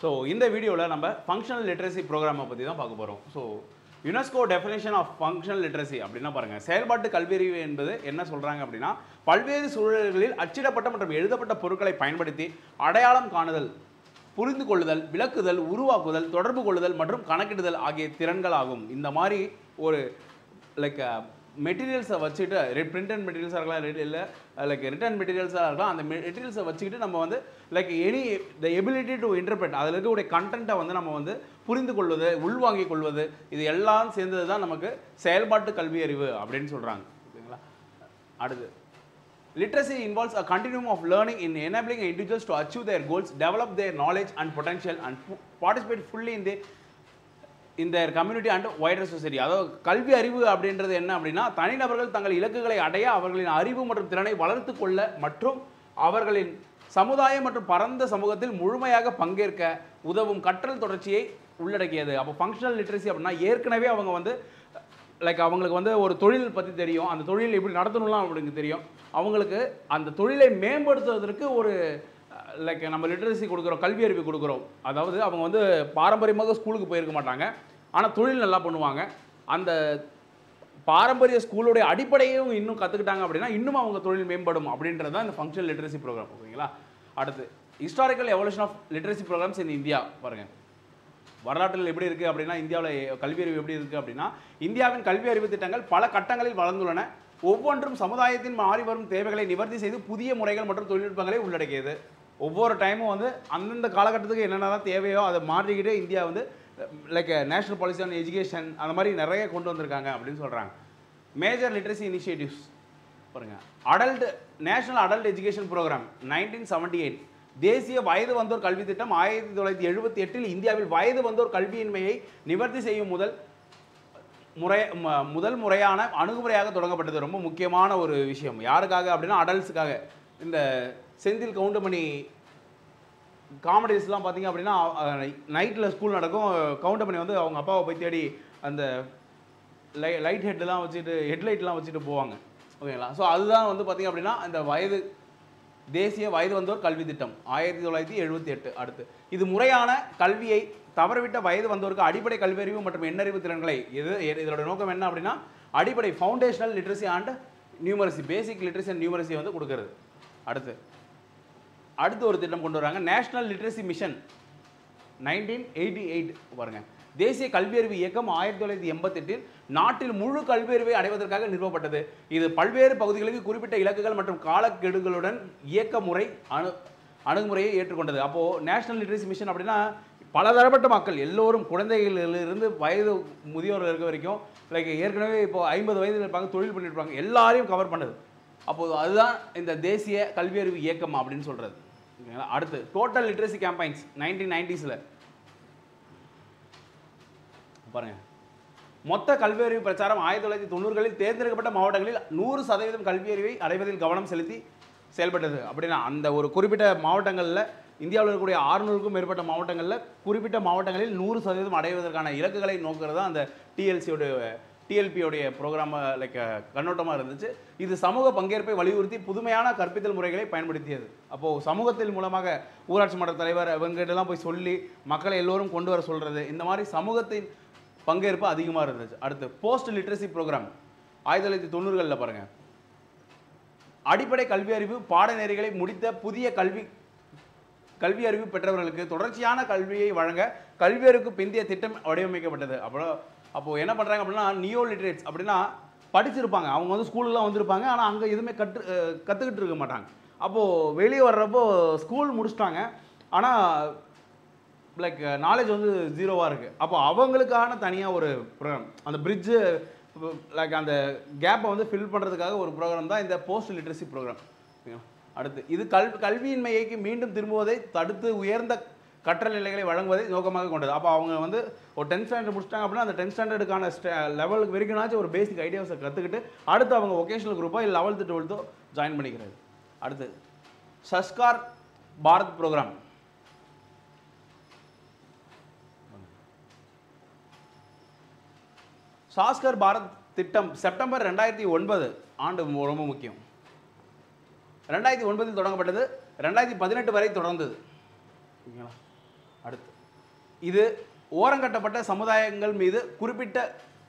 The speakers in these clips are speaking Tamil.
ஸோ இந்த வீடியோவில் நம்ம ஃபங்க்ஷனல் லிட்ரஸி ப்ரோக்ராமை பற்றி தான் பார்க்க போகிறோம். So UNESCO definition of functional literacy அப்படின்னா பாருங்கள், செயல்பாட்டு கல்வியறிவு என்பது என்ன சொல்கிறாங்க அப்படின்னா, பல்வேறு சூழல்களில் அச்சிடப்பட்ட மற்றும் எழுதப்பட்ட பொருட்களை பயன்படுத்தி அடையாளம் காணுதல், புரிந்து கொள்ளுதல், விளக்குதல், உருவாக்குதல், தொடர்பு கொள்ளுதல் மற்றும் கணக்கிடுதல் ஆகிய திறன்கள் ஆகும். இந்த மாதிரி ஒரு லைக் மெட்டீரியல்ஸை வச்சுட்டு பிரிண்டட் மெட்டீரியல்ஸாக இருக்கலாம், இல்லை லைக் ரிட்டன் மெட்டீரியல்ஸாக இருக்கலாம், அந்த மெட்டீரியல்ஸை வச்சுக்கிட்டு நம்ம வந்து like the ability to interpret, அதில் இருக்கக்கூடிய கண்டென்ட்டை வந்து நம்ம வந்து புரிந்து கொள்வது, உள்வாங்கிக் கொள்வது, இது எல்லாம் சேர்ந்தது தான் நமக்கு செயல்பாட்டு கல்வி அறிவு அப்படின்னு சொல்கிறாங்க. ஓகேங்களா? அடுத்து, literacy involves a continuum of learning in enabling individuals to achieve their goals, develop their knowledge and potential and participate fully in their community and wider society. அதாவது கல்வி அறிவு அப்படின்றது என்ன அப்படின்னா, தனிநபர்கள் தங்கள் இலக்குகளை அடைய அவர்களின் அறிவு மற்றும் திறனை வளர்த்து கொள்ள மற்றும் அவர்களின் சமுதாயம் மற்றும் பரந்த சமூகத்தில் முழுமையாக பங்கேற்க உதவும் கற்றல் தொடர்ச்சியை உள்ளடக்கியது. அப்போ ஃபங்க்ஷனல் லிட்ரஸி அப்படின்னா ஏற்கனவே அவங்க வந்து லைக் அவங்களுக்கு வந்து ஒரு தொழில் பற்றி தெரியும், அந்த தொழில் எப்படி நடத்தணும்லாம் அவங்களுக்கு தெரியும், அவங்களுக்கு அந்த தொழிலை மேம்படுத்துவதற்கு ஒரு லைக் நம்ம லிட்ரஸி கொடுக்குறோம், கல்வி அறிவு கொடுக்குறோம். அதாவது அவங்க வந்து பாரம்பரியமாக ஸ்கூலுக்கு போயிருக்க மாட்டாங்க, ஆனால் தொழில் நல்லா பண்ணுவாங்க. அந்த பாரம்பரிய ஸ்கூலுடைய அடிப்படையும் இன்னும் கற்றுக்கிட்டாங்க அப்படின்னா இன்னும் அவங்க தொழில் மேம்படும் அப்படின்றது தான் இந்த ஃபங்க்ஷனல் லிட்ரஸி ப்ரோக்ராம். ஓகேங்களா? அடுத்து, historical evolution of literacy programmes in India. பாருங்கள், வரலாற்றில் எப்படி இருக்குது அப்படின்னா, இந்தியாவில் கல்வி அறிவு எப்படி இருக்குது அப்படின்னா, இந்தியாவின் கல்வி அறிவு திட்டங்கள் பல கட்டங்களில் வளர்ந்துள்ளன. ஒவ்வொன்றும் சமுதாயத்தின் மாறி வரும் தேவைகளை நிவர்த்தி செய்து புதிய முறைகள் மற்றும் தொழில்நுட்பங்களை உள்ளடக்கியது. ஒவ்வொரு டைமும் வந்து அந்தந்த காலகட்டத்துக்கு என்னென்னலாம் தேவையோ அதை மாற்றிக்கிட்டே இந்தியா வந்து like national policy on education அந்த மாதிரி நிறைய கொண்டு வந்திருக்காங்க அப்படின்னு சொல்கிறாங்க. மேஜர் லிட்ரஸி இனிஷியேட்டிவ்ஸ் பாருங்கள், நேஷனல் அடல்ட் எஜுகேஷன் ப்ரோக்ராம் 1978, தேசிய வயது வந்தோர் கல்வி திட்டம் 1978 இந்தியாவில் வயது வந்தோர் கல்வியின்மையை நிவர்த்தி செய்யும் முதல் முறையான அணுகுமுறையாக தொடங்கப்பட்டது. ரொம்ப முக்கியமான ஒரு விஷயம். யாருக்காக அப்படின்னா அடல்ட்ஸுக்காக. இந்த செந்தில் கவுண்டமணி காமெடிஸ்லாம் பார்த்தீங்க அப்படின்னா, நைட்டில் ஸ்கூல் நடக்கும், கவுண்டமணி வந்து அவங்க அப்பாவை போய் தேடி அந்த லைட் ஹெட்லாம் வச்சுட்டு ஹெட்லைட்லாம் வச்சுட்டு போவாங்க. ஓகேங்களா? ஸோ அதுதான் வந்து பார்த்திங்க அப்படின்னா இந்த தேசிய வயது வந்தோர் கல்வி திட்டம் 1978. அடுத்து, இது முறையான கல்வியை தவறவிட்ட வயது வந்தோருக்கு அடிப்படை கல்வியறிவு மற்றும் எண்ணறிவு திறன்களை இதோட நோக்கம் என்ன அப்படின்னா, அடிப்படை foundational literacy and numeracy, basic literacy and numeracy வந்து கொடுக்கறது. அடுத்து ஒரு திட்டம் கொண்டு வராங்க, நேஷனல் லிட்ரஸி மிஷன் 1988. பாருங்க, தேசிய கல்வியறிவு இயக்கம் 1988 நாட்டில் முழு கல்வியறிவை அடைவதற்காக நிறுவப்பட்டது. இது பல்வேறு பகுதிகளுக்கு குறிப்பிட்ட இலக்குகள் மற்றும் காலக்கெடுகளுடன் இயக்க முறை அணுகுமுறையை ஏற்றுக்கொண்டது. அப்போது நேஷனல் லிட்ரஸி மிஷன் அப்படின்னா பலதரப்பட்ட மக்கள் எல்லோரும், குழந்தைகளிலிருந்து வயது முதியோர்கள் இருக்க வரைக்கும், லைக் ஏற்கனவே இப்போ 50 வயதில் இருப்பாங்க, தொழில் பண்ணிட்டு இருப்பாங்க, எல்லாரையும் கவர் பண்ணுது. அப்போது அதுதான் இந்த தேசிய கல்வியறிவு இயக்கம் அப்படின்னு சொல்கிறது. அடுத்து, டோட்டல் லிட்ரஸி கேம்பைன்ஸ் 1990s பாருங்கள், மொத்த கல்வியறிவு பிரச்சாரம் 1990களில் தேர்ந்தெடுக்கப்பட்ட மாவட்டங்களில் 100% கல்வியறிவை அடைவதில் கவனம் செலுத்தி செயல்பட்டது. அப்படின்னா அந்த ஒரு குறிப்பிட்ட மாவட்டங்களில், இந்தியாவில் இருக்கக்கூடிய 600க்கும் மேற்பட்ட மாவட்டங்களில் குறிப்பிட்ட மாவட்டங்களில் 100% அடைவதற்கான இலக்குகளை நோக்கிறது தான் அந்த டிஎல்பியோடைய ப்ரோக்ராம் லைக் கண்ணோட்டமாக இருந்துச்சு. இது சமூக பங்கேற்பை வலியுறுத்தி புதுமையான கற்பித்தல் முறைகளை பயன்படுத்தியது. அப்போது சமூகத்தின் மூலமாக ஊராட்சி மன்ற தலைவர் இவங்ககிட்டலாம் போய் சொல்லி மக்களை எல்லோரும் கொண்டு வர சொல்கிறது, இந்த மாதிரி சமூகத்தின் பங்கேற்பு அதிகமாக இருந்துச்சு. அடுத்து, போஸ்ட் லிட்ரஸி ப்ரோக்ராம் 1990களில் பாருங்கள், அடிப்படை கல்வி அறிவு பாடநெறிகளை முடித்த புதிய கல்வி அறிவு பெற்றவர்களுக்கு தொடர்ச்சியான கல்வியை வழங்க கல்வியறிவுக்கு பிந்தைய திட்டம் வடிவமைக்கப்பட்டது. அப்போது என்ன பண்ணுறாங்க அப்படின்னா, நியோ லிட்ரேட்ஸ் அப்படின்னா படிச்சிருப்பாங்க, அவங்க வந்து ஸ்கூலுக்குலாம் வந்திருப்பாங்க, ஆனால் அங்கே எதுவுமே கற்றுக்கிட்டு இருக்க மாட்டாங்க. அப்போது வெளியே வர்றப்போ ஸ்கூல் முடிச்சிட்டாங்க, ஆனால் லைக் நாலேஜ் வந்து ஜீரோவாக இருக்குது. அப்போ அவங்களுக்கான தனியாக ஒரு ப்ரோக்ராம், அந்த பிரிட்ஜு லைக் அந்த கேப்பை வந்து ஃபில் பண்ணுறதுக்காக ஒரு ப்ரோக்ராம் தான் இந்த போஸ்ட் லிட்ரஸி ப்ரோக்ராம். அடுத்து, இது கல்வியின்மைக்கு மீண்டும் திரும்புவதை தடுத்து உயர்ந்த கற்றல் நிலைகளை வழங்குவதை நோக்கமாக கொண்டது. அப்போ அவங்க வந்து ஒரு 10th ஸ்டாண்டர்ட் முடிச்சிட்டாங்க அப்படின்னா அந்த 10th ஸ்டாண்டர்டுக்கான லெவலுக்கு வரைக்கும்னாச்சும் ஒரு பேசிக் ஐடியாஸை கற்றுக்கிட்டு அடுத்து அவங்க ஒகேஷனல் குரூப்போ இல்லை 11th 12th ஜாயின் பண்ணிக்கிறது. அடுத்து, சஸ்கார் பாரத் ப்ரோக்ராம் சாஸ்கர் பாரத் திட்டம் செப்டம்பர் 2009 ஆண்டு ரொம்ப முக்கியம். 2009 தொடங்கப்பட்டது, 2018 வரை தொடர்ந்தது. ஓகேங்களா? அடுத்து இது ஓரங்கட்டப்பட்ட சமுதாயங்கள் மீது குறிப்பிட்ட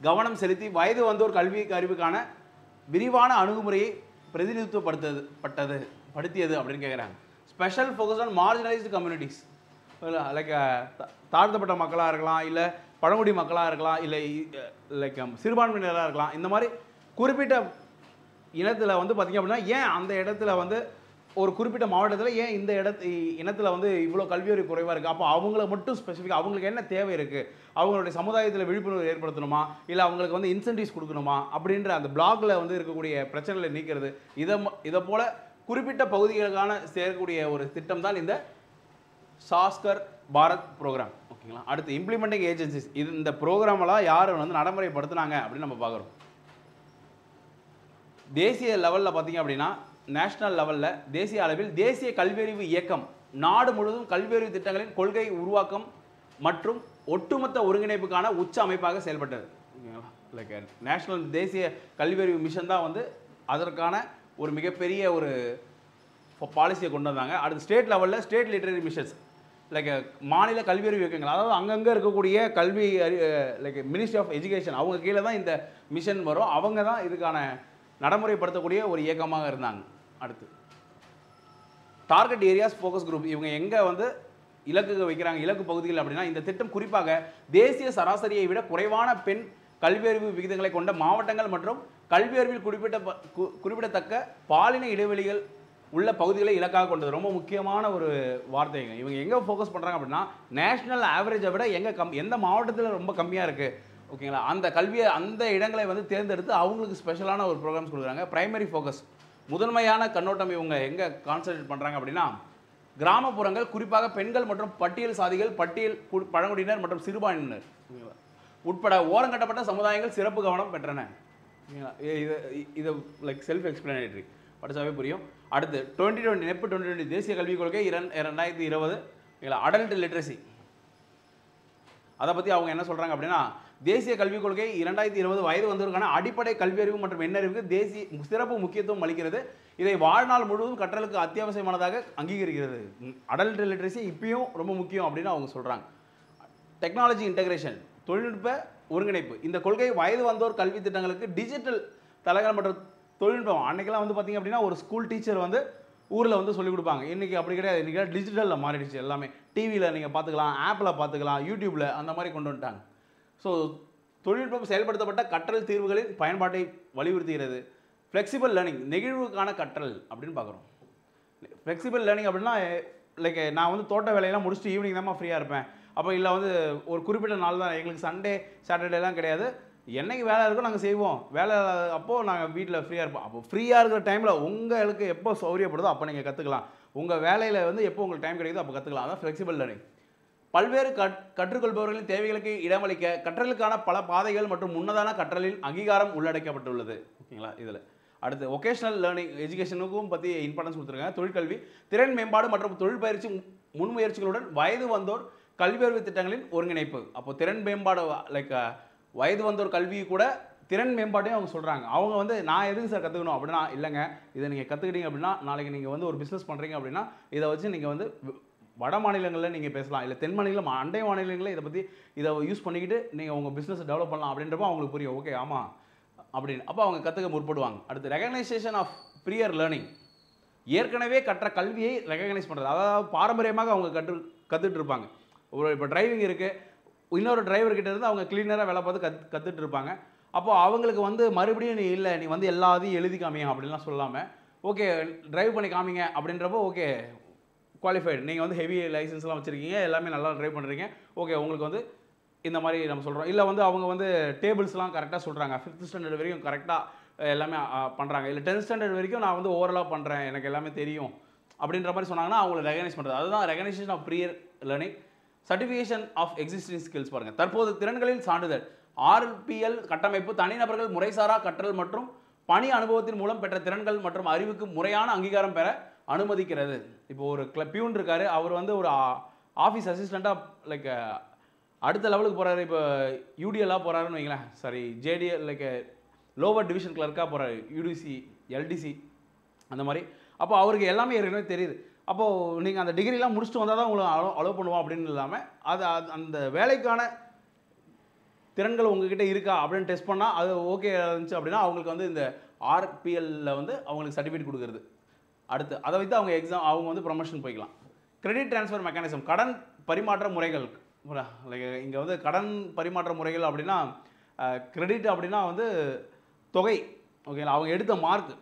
கவனம் செலுத்தி வயது வந்தோர் கல்வி அறிவுக்கான விரிவான அணுகுமுறையை படுத்தியது அப்படின்னு கேட்குறாங்க. Special focus on marginalised communities, like தாழ்த்தப்பட்ட மக்களாக இருக்கலாம், இல்லை பழங்குடி மக்களாக இருக்கலாம், இல்லை லைக் சிறுபான்மையினராக இருக்கலாம். இந்த மாதிரி குறிப்பிட்ட இனத்தில் வந்து பார்த்திங்க அப்படின்னா ஏன் அந்த இடத்துல வந்து ஒரு குறிப்பிட்ட மாவட்டத்தில் ஏன் இந்த இனத்தில் வந்து இவ்வளோ கல்வியறிவு குறைவாக இருக்குது, அப்போ அவங்கள மட்டும் ஸ்பெசிஃபிக்காக அவங்களுக்கு என்ன தேவை இருக்குது, அவங்களுடைய சமுதாயத்தில் விழிப்புணர்வு ஏற்படுத்தணுமா, இல்லை அவங்களுக்கு வந்து இன்சென்டிவ்ஸ் கொடுக்கணுமா அப்படின்ற அந்த பிளாகில் வந்து இருக்கக்கூடிய பிரச்சனைகளை நீக்கிறது. இதை போல் குறிப்பிட்ட பகுதிகளுக்கான சேரக்கூடிய ஒரு திட்டம் தான் இந்த சாஸ்கர் பாரத் ப்ரோக்ராம். ஓகேங்களா. அடுத்து இம்ப்ளிமெண்டிங் ஏஜென்சிஸ், இந்த ப்ரோக்ராமெல்லாம் யார் வந்து நடைமுறைப்படுத்தினாங்க அப்படின்னு நம்ம பார்க்குறோம். தேசிய லெவலில் பார்த்திங்க அப்படின்னா நேஷனல் லெவலில் தேசிய அளவில் தேசிய கல்வியறிவு இயக்கம் நாடு முழுவதும் கல்வியறிவு திட்டங்களின் கொள்கை உருவாக்கம் மற்றும் ஒட்டுமொத்த ஒருங்கிணைப்புக்கான உச்ச அமைப்பாக செயல்பட்டது. ஓகேங்களா. லைக் நேஷனல் தேசிய கல்வியறிவு மிஷன் தான் வந்து அதற்கான ஒரு மிகப்பெரிய ஒரு பாலிசியை கொண்டு வந்தாங்க. அடுத்து ஸ்டேட் லெவலில் ஸ்டேட் லிட்ரரி மிஷன்ஸ், லைக் மாநில கல்வியறிவு இயக்கங்கள், அதாவது அங்கங்கே இருக்கக்கூடிய கல்வி லைக் மினிஸ்ட்ரி ஆஃப் எஜுகேஷன் அவங்க கீழே தான் இந்த மிஷன் வரும். அவங்க தான் இதுக்கான நடைமுறைப்படுத்தக்கூடிய ஒரு இயக்கமாக இருந்தாங்க. அடுத்து டார்கெட் ஏரியாஸ் ஃபோக்கஸ் குரூப், இவங்க எங்கே வந்து இலக்கு வைக்கிறாங்க, இலக்கு பகுதிகள் அப்படின்னா இந்த திட்டம் குறிப்பாக தேசிய சராசரியை விட குறைவான பெண் கல்வியறிவு விகிதங்களை கொண்ட மாவட்டங்கள் மற்றும் கல்வியறிவில் குறிப்பிடத்தக்க பாலின இடைவெளிகள் உள்ள பகுதிகளை இலக்காக கொண்டது. ரொம்ப முக்கியமான ஒரு வார்த்தைங்க. இவங்க எங்கே ஃபோக்கஸ் பண்ணுறாங்க அப்படின்னா நேஷனல் ஆவரேஜை விட எந்த மாவட்டத்தில் ரொம்ப கம்மியாக இருக்குது, ஓகேங்களா, அந்த இடங்களை வந்து தேர்ந்தெடுத்து அவங்களுக்கு ஸ்பெஷலான ஒரு ப்ரோக்ராம்ஸ் கொடுக்குறாங்க. பிரைமரி ஃபோக்கஸ், முதன்மையான கண்ணோட்டம் இவங்க எங்கே கான்சன்ட்ரேட் பண்ணுறாங்க அப்படின்னா கிராமப்புறங்கள், குறிப்பாக பெண்கள் மற்றும் பட்டியல் சாதிகள், பழங்குடியினர் மற்றும் சிறுபான்மையினர் உட்பட ஓரங்கட்டப்பட்ட சமுதாயங்கள் சிறப்பு கவனம் பெற்றன. இது லைக் செல்ஃப் எக்ஸ்பிளனேட்டரி, படித்தாவே புரியும். அடுத்து 2020 நெப் 2020 தேசிய கல்விக் கொள்கை 2020 அடல்ட் லிட்ரஸி, அதை பற்றி அவங்க என்ன சொல்கிறாங்க அப்படின்னா தேசிய கல்விக் கொள்கை 2020 வயது வந்தோருக்கான அடிப்படை கல்வியறிவு மற்றும் எண்ணறிவுக்கு தேசிய சிறப்பு முக்கியத்துவம் அளிக்கிறது. இதை வாழ்நாள் முழுவதும் கற்றலுக்கு அத்தியாவசியமானதாக அங்கீகரிக்கிறது. அடல்ட் லிட்ரஸி இப்பயும் ரொம்ப முக்கியம் அப்படின்னு அவங்க சொல்கிறாங்க. டெக்னாலஜி இன்டகிரேஷன், தொழில்நுட்ப ஒருங்கிணைப்பு, இந்த கொள்கை வயது வந்தோர் கல்வி திட்டங்களுக்கு டிஜிட்டல் தளங்கள் மற்றும் தொழில்நுட்பம். அன்றைக்கெல்லாம் வந்து பார்த்திங்க அப்படின்னா ஒரு ஸ்கூல் டீச்சர் வந்து ஊரில் வந்து சொல்லிக் கொடுப்பாங்க. இன்றைக்கி அப்படி கிடையாது. இன்றைக்கி டிஜிட்டலில் மாறிடுச்சு எல்லாமே. டிவியில் நீங்கள் பார்த்துக்கலாம், ஆப்பில் பார்த்துக்கலாம், யூடியூப்பில் அந்த மாதிரி கொண்டு வந்துட்டாங்க. ஸோ தொழில்நுட்பம் செயல்படுத்தப்பட்ட கற்றல் தீர்வுகளின் பயன்பாட்டை வலியுறுத்துகிறது. ஃப்ளெக்சிபிள் லேர்னிங், நெகிழ்வுக்கான கற்றல் அப்படின்னு பார்க்குறோம். ஃப்ளெக்சிபிள் லேர்னிங் அப்படின்னா லைக் நான் வந்து தோட்ட வேலையெல்லாம் முடிச்சுட்டு ஈவினிங் தான் ஃப்ரீயாக இருப்பேன், அப்போ இல்லை வந்து ஒரு குறிப்பிட்ட நாள் தான், எங்களுக்கு சண்டே சாட்டர்டேலாம் கிடையாது, என்னைக்கு வேலை இருக்கோ நாங்கள் செய்வோம், வேலை அப்போது நாங்கள் வீட்டில் ஃப்ரீயாக இருப்போம். அப்போ ஃப்ரீயாக இருக்கிற டைமில் உங்களுக்கு எப்போ சௌகரியப்படுதோ அப்போ நீங்கள் கற்றுக்கலாம். உங்கள் வேலையில் வந்து எப்போ உங்களுக்கு டைம் கிடைக்குதோ அப்போ கற்றுக்கலாம். அதான் ஃப்ளெக்சிபிள் லேர்னிங். பல்வேறு கற்றுக்கொள்பவர்களின் தேவைகளுக்கு இடமளிக்க கற்றலுக்கான பல பாதைகள் மற்றும் முன்னதான கற்றலில் அங்கீகாரம் உள்ளடக்கப்பட்டுள்ளது. ஓகேங்களா. இதில் அடுத்து ஒகேஷனல் லேர்னிங் எஜுகேஷனுக்கும் பற்றி இம்பார்ட்டன்ஸ் கொடுத்துருக்காங்க. தொழிற்கல்வி, திறன் மேம்பாடு மற்றும் தொழில் பயிற்சி முன்முயற்சிகளுடன் வயது வந்தோர் கல்வியறிவு திட்டங்களின் ஒருங்கிணைப்பு. அப்போ திறன் மேம்பாடு லைக் வயது வந்தோர் கல்வி கூட திறன் மேம்பாட்டையும் அவங்க சொல்கிறாங்க. அவங்க வந்து நான் எதுக்கு சார் கற்றுக்கணும் அப்படின்னா, இல்லைங்க இதை நீங்கள் கற்றுக்கிட்டீங்க அப்படின்னா நாளைக்கு நீங்கள் வந்து ஒரு பிஸ்னஸ் பண்ணுறீங்க அப்படின்னா இதை வச்சு நீங்கள் வந்து வட மாநிலங்களில் நீங்கள் பேசலாம், இல்லை தென் மாநிலம் அண்டை மாநிலங்களில் இதை யூஸ் பண்ணிக்கிட்டு நீங்கள் உங்கள் பிஸ்னஸ் டெவலப் பண்ணலாம் அப்படின்றப்போ அவங்களுக்கு புரியும். ஓகே ஆமாம் அப்படின்னு. அப்போ அவங்க கற்றுக்க முற்படுவாங்க. அடுத்து ரெகக்னைசேஷன் ஆஃப் ப்ரியர் லேர்னிங், ஏற்கனவே கற்ற கல்வியை ரெகக்னைஸ் பண்ணுறது. அதாவது பாரம்பரியமாக அவங்க கற்றுட்டு இருப்பாங்க. இப்போ டிரைவிங் இருக்குது, இன்னொரு டிரைவர்கிட்ட இருந்து அவங்க கிளீனராக வேலை பார்த்து கற்றுட்டு இருப்பாங்க. அப்போது அவங்களுக்கு வந்து மறுபடியும் நீ வந்து எல்லாத்தையும் எழுதி காமிங்க அப்படின்லாம் சொல்லாமல் ஓகே டிரைவ் பண்ணி காமிங்க அப்படின்றப்போ ஓகே குவாலிஃபைடு, நீங்கள் வந்து ஹெவி லைசன்ஸ்லாம் வச்சுருக்கீங்க, எல்லாமே நல்லா ட்ரைவ் பண்ணுறீங்க, ஓகே உங்களுக்கு வந்து இந்த மாதிரி நம்ம சொல்கிறோம். இல்லை வந்து அவங்க வந்து டேபிள்ஸ்லாம் கரெக்டாக சொல்கிறாங்க, 5th ஸ்டாண்டர்ட் வரைக்கும் கரெக்டாக எல்லாமே பண்ணுறாங்க, இல்லை 10th ஸ்டாண்டர்ட் வரைக்கும் நான் வந்து ஓவரலாக பண்ணுறேன், எனக்கு எல்லாமே தெரியும் அப்படின்ற மாதிரி சொன்னாங்கன்னா அவங்கள ரெகனைஸ் பண்ணுறது. அதுதான் recognition of prior learning. Certification of existing skills பாருங்கள். தற்போது திறன்களின் சான்றிதழ், RPL கட்டமைப்பு தனிநபர்கள் முறைசாரா கற்றல் மற்றும் பணி அனுபவத்தின் மூலம் பெற்ற திறன்கள் மற்றும் அறிவுக்கு முறையான அங்கீகாரம் பெற அனுமதிக்கிறது. இப்போ ஒரு பியூன் இருக்காரு, அவர் வந்து ஒரு ஆஃபீஸ் அசிஸ்டண்ட்டாக லைக் அடுத்த லெவலுக்கு போகிறாரு. இப்போ UDLாக போகிறாருன்னு வைங்களேன், sorry JDL like lower division கிளர்க்காக போகிறாரு, UDC LDC அந்த மாதிரி. அப்போ அவருக்கு எல்லாமே ஏற்கனவே தெரியுது. அப்போது நீங்கள் அந்த டிகிரிலாம் முடிச்சுட்டு வந்தால் தான் உங்களை அலோவ் பண்ணுவோம் அப்படின்னு இல்லாமல் அது அந்த வேலைக்கான திறன்கள் உங்ககிட்ட இருக்கா அப்படின்னு டெஸ்ட் பண்ணால் அது ஓகே இருந்துச்சு அப்படின்னா அவங்களுக்கு வந்து இந்த ஆர்பிஎல்ல வந்து அவங்களுக்கு சர்டிஃபிகேட் கொடுக்குறது. அடுத்து அதை வைத்து அவங்க வந்து ப்ரொமோஷன் போய்க்கலாம். கிரெடிட் ட்ரான்ஸ்ஃபர் மெக்கானிசம், கடன் பரிமாற்ற முறைகள். இங்கே வந்து கடன் பரிமாற்ற முறைகள் அப்படின்னா கிரெடிட் அப்படின்னா வந்து தொகை, ஓகேங்களா, அவங்க எடுத்த மார்க்.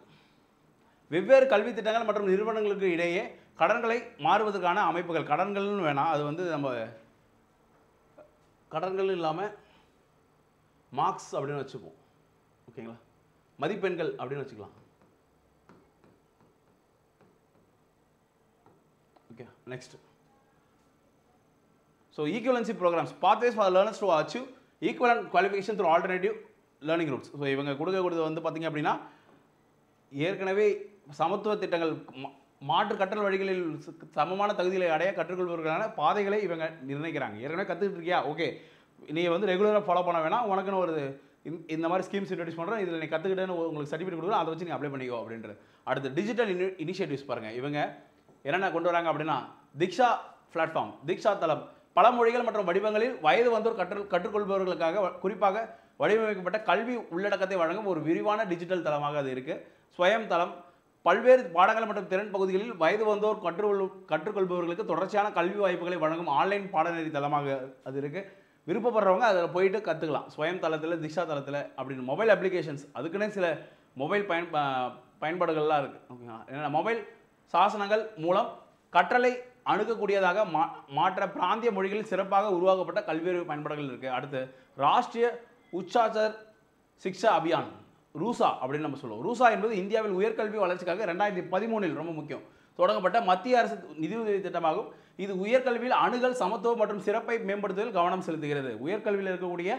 வெவ்வேறு கல்வி திட்டங்கள் மற்றும் நிறுவனங்களுக்கு இடையே கடன்களை மாறுவதற்கான அமைப்புகள். கடன்கள்னு வேணாம், அது வந்து நம்ம கடன்கள் இல்லாமல் மார்க்ஸ் அப்படின்னு வச்சுப்போம், ஓகேங்களா, மதிப்பெண்கள் அப்படின்னு வச்சுக்கலாம். Okay, next. So equivalency programmes, pathways for learners to achieve equivalent qualification through alternative learning routes. So இவங்க கொடுக்கக்கூடியது வந்து பார்த்திங்க அப்படின்னா ஏற்கனவே சமத்துவ திட்டங்கள், மாற்று கற்றல் வழிகளில் சமமான தகுதிகளை அடைய கற்றுக்கொள்வதற்கான பாதைகளை இவங்க நிர்ணயிக்கிறாங்க. ஏற்கனவே கற்றுக்கிட்டு இருக்கியா, ஓகே, நீ வந்து ரெகுலராக ஃபாலோ பண்ண வேணாம், உனக்குன்னு ஒரு இந்த மாதிரி ஸ்கீம்ஸ் இன்ட்ரடியூஸ் பண்ணுறேன், இதில் நீ கற்றுக்கிட்டேன்னு உங்களுக்கு சர்டிஃபிகேட் கொடுக்குறோம், அதை வச்சு நீ அப்ளை பண்ணிக்கோ அப்படின்றது. அடுத்து டிஜிட்டல் இனிஷியேட்டிவ்ஸ் பாருங்கள். இவங்க என்னென்ன கொண்டு வராங்க அப்படின்னா தீக்ஷா பிளாட்ஃபார்ம், தீக்ஷா தளம், பல மொழிகள் மற்றும் வடிவங்களில் வயது வந்தோர் கற்றுக்கொள்பவர்களுக்காக குறிப்பாக வடிவமைக்கப்பட்ட கல்வி உள்ளடக்கத்தை வழங்கும் ஒரு விரிவான டிஜிட்டல் தளமாக அது இருக்குது. ஸ்வயம் தளம், பல்வேறு பாடங்கள் மற்றும் திறன் பகுதிகளில் வயது வந்தோர் கற்றுக்கொள்பவர்களுக்கு தொடர்ச்சியான கல்வி வாய்ப்புகளை வழங்கும் ஆன்லைன் பாடநெறி தளமாக அது இருக்குது. விருப்பப்படுறவங்க அதில் போயிட்டு கற்றுக்கலாம். ஸ்வயம் தளத்தில், திக்ஷா தளத்தில் அப்படின்னு. மொபைல் அப்ளிகேஷன்ஸ், அதுக்குன்னே சில மொபைல் பயன்பாடுகள்லாம் இருக்குது, ஓகேங்களா. ஏன்னா மொபைல் சாசனங்கள் மூலம் கற்றலை அணுகக்கூடியதாக மாற்ற பிராந்திய மொழிகளில் சிறப்பாக உருவாக்கப்பட்ட கல்வியறிவு பயன்பாடுகள் இருக்குது. அடுத்து ராஷ்ட்ரிய உச்சாச்சர் சிக்ஷா அபியான், ரூசா அப்படின்னு நம்ம சொல்லுவோம். ரூசா என்பது இந்தியாவில் உயர்கல்வி வளர்ச்சிக்காக 2013 ரொம்ப முக்கியம் தொடங்கப்பட்ட மத்திய அரசு நிதியுதவி திட்டமாகும். இது உயர்கல்வியில் அணுகல், சமத்துவம் மற்றும் சிறப்பை மேம்படுத்துவதில் கவனம் செலுத்துகிறது. உயர்கல்வியில் இருக்கக்கூடிய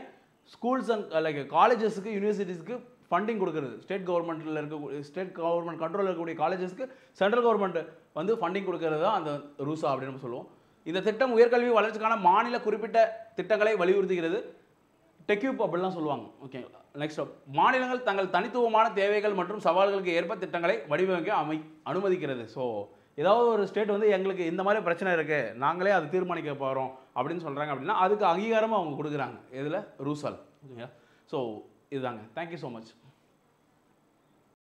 ஸ்கூல்ஸ் அண்ட் லைக் காலேஜஸ்க்கு, யூனிவர்சிட்டிஸ்க்கு ஃபண்டிங் கொடுக்குறது. ஸ்டேட் கவர்மெண்ட் கண்ட்ரோலில் இருக்கக்கூடிய காலேஜஸ்க்கு சென்ட்ரல் கவர்மெண்ட் வந்து ஃபண்டிங் கொடுக்கறது தான் அந்த ரூசா அப்படின்னு நம்ம சொல்லுவோம். இந்த திட்டம் உயர்கல்வி வளர்ச்சிக்கான மாநில குறிப்பிட்ட திட்டங்களை வலியுறுத்துகிறது. டெக்யூப் அப்படிலாம் சொல்லுவாங்க, ஓகேங்களா. நெக்ஸ்ட், மாநிலங்கள் தங்கள் தனித்துவமான தேவைகள் மற்றும் சவால்களுக்கு ஏற்ப திட்டங்களை வடிவமைக்க அனுமதிக்கிறது. ஸோ ஏதாவது ஒரு ஸ்டேட் வந்து எங்களுக்கு இந்த மாதிரி பிரச்சனை இருக்குது, நாங்களே அதை தீர்மானிக்க போகிறோம் அப்படின்னு சொல்கிறாங்க அப்படின்னா அதுக்கு அங்கீகாரமாக அவங்க கொடுக்குறாங்க. இதில் ரூசால், ஓகேங்களா. ஸோ இதுதாங்க. Thank you so much.